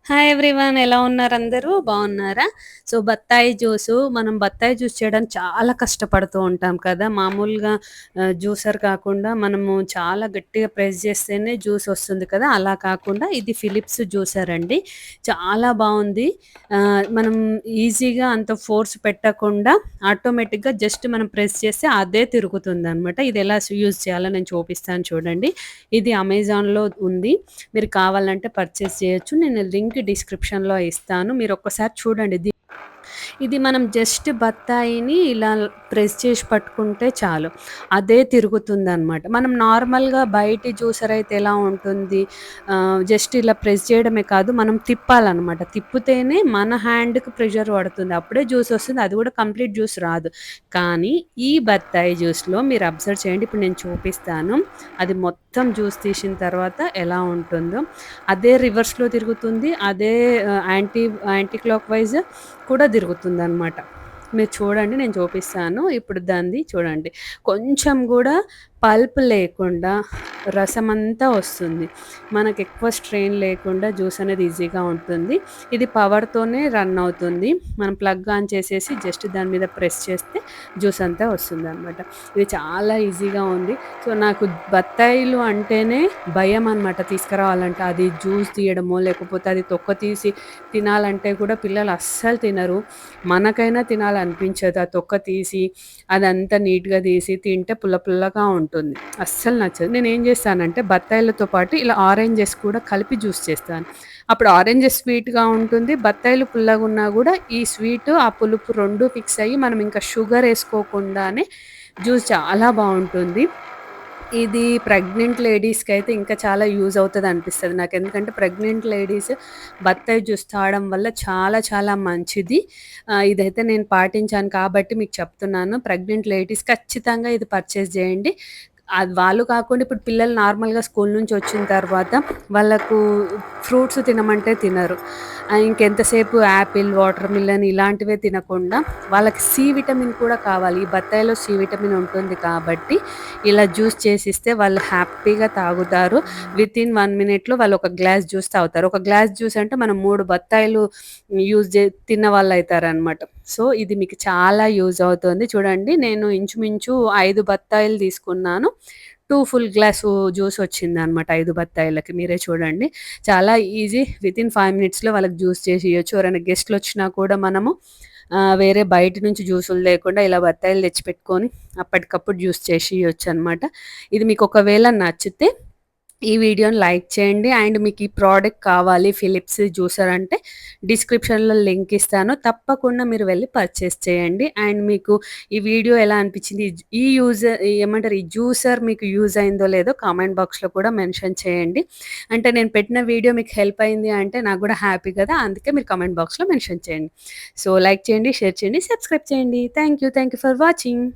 Hi everyone, ఎలా ఉన్నారు? అందరూ బాగున్నారా? సో బత్తాయి జ్యూసు, మనం బత్తాయి జ్యూస్ చేయడానికి చాలా కష్టపడుతూ ఉంటాం కదా. మామూలుగా జ్యూసర్ కాకుండా మనము చాలా గట్టిగా ప్రెస్ చేస్తేనే జ్యూస్ వస్తుంది కదా. అలా కాకుండా ఇది ఫిలిప్స్ జ్యూసర్ అండి. చాలా బాగుంది. మనం ఈజీగా అంత ఫోర్స్ పెట్టకుండా ఆటోమేటిక్గా జస్ట్ మనం ప్రెస్ చేస్తే అదే తిరుగుతుంది అనమాట. ఇది ఎలా యూజ్ చేయాలో నేను చూపిస్తాను చూడండి. ఇది అమెజాన్లో ఉంది. మీరు కావాలంటే పర్చేస్ చేయొచ్చు. నేను లింక్ డిస్క్రిప్షన్‌లో ఇస్తాను. మీరొక్కసారి చూడండి. ఇది మనం జస్ట్ బత్తాయిని ఇలా ప్రెస్ చేసి పట్టుకుంటే చాలు. అదే తిరుగుతుందనమాట. మనం నార్మల్‌గా బయటి జ్యూసర్ అయితే ఎలా ఉంటుంది, జస్ట్ ఇలా ప్రెస్ చేయడమే కాదు, మనం తిప్పాలనమాట. తిప్పితేనే మన హ్యాండ్‌కి ప్రెషర్ పడుతుంది. అప్పుడే జ్యూస్ వస్తుంది. అది కూడా కంప్లీట్ జ్యూస్ రాదు. కానీ ఈ బత్తాయి జ్యూస్‌లో మీరు అబ్జర్వ్ చేయండి. ఇప్పుడు నేను చూపిస్తాను. అది మొత్తం జ్యూస్ తీసిన తర్వాత ఎలా ఉంటుందో. అదే రివర్స్‌లో తిరుగుతుంది. అదే యాంటీ క్లాక్ వైజ్ కూడా తిరుగుతుందనమాట. మీరు చూడండి, నేను చూపిస్తాను. ఇప్పుడు దానిది చూడండి. కొంచెం గూడా పల్ప్ లేకుండా రసమంతా వస్తుంది. మనకెక్కువ స్ట్రెయిన్ లేకుండా జ్యూస్ అనేది ఈజీగా ఉంటుంది. ఇది పవర్‌తోనే రన్ అవుతుంది. మనం ప్లగ్ ఆన్ చేసేసి జస్ట్ దాని మీద ప్రెస్ చేస్తే జ్యూస్ అంతా వస్తుందనమాట. ఇది చాలా ఈజీగా ఉంది. సో, నాకు బత్తాయిలు అంటేనే భయమనమాట తీసుకురావాలంటే. అది జ్యూస్ తీయడమో, లేకపోతే అది తొక్క తీసి తినాలంటే కూడా పిల్లలు అస్సలు తినరు. మనకైనా తినాలనిపించదు. ఆ తొక్క తీసి అదంతా నీట్‌గా తీసి తింటే పుల్ల పుల్లగా ఉంటుంది. అస్సలు నచ్చదు. నేనేం చేస్తానంటే బత్తాయిలతో పాటు ఇలా ఆరెంజెస్ కూడా కలిపి జ్యూస్ చేస్తాను. అప్పుడు ఆరెంజెస్ స్వీట్‌గా ఉంటుంది. బత్తాయిలు పుల్లగున్నా గూడా ఈ స్వీటు, ఆ పులుపు 2 మిక్స్ అయ్యి మనం ఇంకా షుగర్ ఏసుకోకుండానే జ్యూస్ చాలా బావుంటుంది. ఇది ప్రెగ్నెంట్ లేడీస్‌కైతే ఇంకా చాలా యూజ్ అవుతదనిపిస్తది నాకు. ఎందుకంటే ప్రెగ్నెంట్ లేడీస్ బత్తాయి జ్యూస్ తాగడం వల్ల చాలా చాలా మంచిది. ఇదైతే నేను పాటించాను కాబట్టి మీకు చెప్తున్నాను. ప్రెగ్నెంట్ లేడీస్ ఖచ్చితంగా ఇది పర్చేస్ చేయండి. అది వాళ్ళు కాకుండా ఇప్పుడు పిల్లలు నార్మల్‌గా స్కూల్ నుంచి వచ్చిన తర్వాత వాళ్ళకు ఫ్రూట్స్ తినమంటే తినరు. ఇంకెంతసేపు యాపిల్, వాటర్ మిలన్ ఇలాంటివే తినకుండా వాళ్ళకి సి విటమిన్ కూడా కావాలి. ఈ బత్తాయిలో సి విటమిన్ ఉంటుంది కాబట్టి ఇలా జ్యూస్ చేసిస్తే వాళ్ళు హ్యాపీగా తాగుతారు. వితిన్ 1 మినిట్‌లో వాళ్ళు ఒక గ్లాస్ జ్యూస్ తాగుతారు. ఒక గ్లాస్ జ్యూస్ అంటే మనం 3 బత్తాయిలు తిన్న వాళ్ళైతారనమాట. సో, ఇది మీకు చాలా యూజ్ అవుతుంది. చూడండి, నేను ఇంచుమించు 5 బత్తాయిలు తీసుకున్నాను. 2 ఫుల్ గ్లాసు జ్యూస్ వచ్చిందనమాట 5 బత్తాయిలకి. మీరే చూడండి. చాలా ఈజీ. వితిన్ 5 మినిట్స్‌లో వాళ్ళకి జ్యూస్ చేసి ఇయ్యొచ్చు. ఎవరైనా గెస్ట్‌లొచ్చినా కూడా మనము వేరే బయట నుంచి జ్యూసులు లేకుండా ఇలా బత్తాయిలు తెచ్చిపెట్టుకొని అప్పటికప్పుడు జ్యూస్ చేసి ఇయ్యొచ్చనమాట. ఇది మీకు ఒకవేళ నచ్చితే ఈ వీడియోని లైక్ చేయండి. అండ్ మీకు ఈ ప్రోడక్ట్ కావాలి ఫిలిప్స్ జ్యూసర్ అంటే డిస్క్రిప్షన్‌లో లింక్ ఇస్తాను. తప్పకుండా మీరు వెళ్లి పర్చేస్ చేయండి. అండ్ మీకు ఈ వీడియో ఎలా అనిపించింది? ఈ జ్యూసర్ మీకు యూజ్ అయిందో లేదో కామెంట్ బాక్స్‌లో కూడా మెన్షన్ చేయండి. అంటే నేను పెట్టిన వీడియో మీకు హెల్ప్ అయింది అంటే నాకు కూడా హ్యాపీ కదా. అందుకే మీరు కామెంట్ బాక్స్‌లో మెన్షన్ చేయండి. సో, లైక్ చేయండి, షేర్ చేయండి, సబ్స్క్రైబ్ చేయండి. Thank you for watching.